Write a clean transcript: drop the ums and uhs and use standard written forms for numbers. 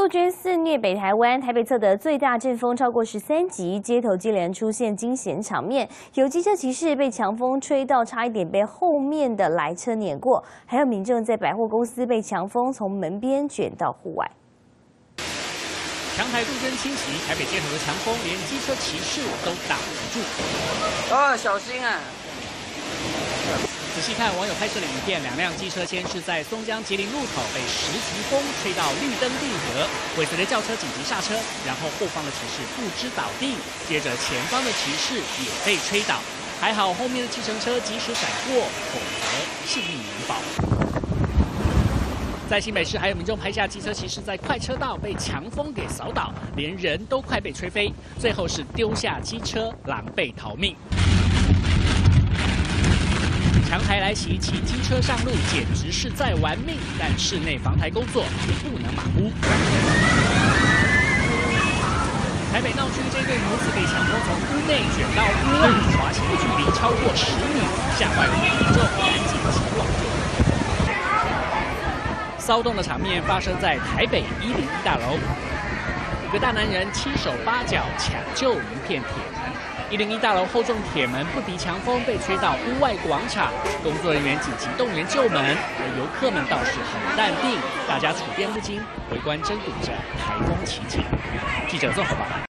陆军肆虐北台湾，台北测得最大阵风超过13级，街头接连出现惊险场面，有机车骑士被强风吹到，差一点被后面的来车碾过，还有民众在百货公司被强风从门边卷到户外。强台陆军侵袭，台北街头的强风连机车骑士都挡不住。小心啊！ 仔细看网友拍摄的影片，2辆机车先是在松江吉林路口被10级风吹到绿灯定格，尾随的轿车紧急刹车，然后后方的骑士不知倒地，接着前方的骑士也被吹倒，还好后面的计程车及时闪过，否则性命难保。在新北市，还有民众拍下机车骑士在快车道被强风给扫倒，连人都快被吹飞，最后是丢下机车，狼狈逃命。 强台来袭，骑机车上路简直是在玩命，但室内防台工作也不能马虎。台北闹区这对母子被强风从屋内卷到屋外，滑行的距离超过10米，吓坏了民众，赶紧前往救援。骚动的场面发生在台北101大楼，5个大男人7手8脚抢救一片铁门。 101大楼后重铁门不敌强风，被吹到屋外广场。工作人员紧急动员救门，而游客们倒是很淡定，大家处变不惊，围观争睹着台风奇景。记者综合报道。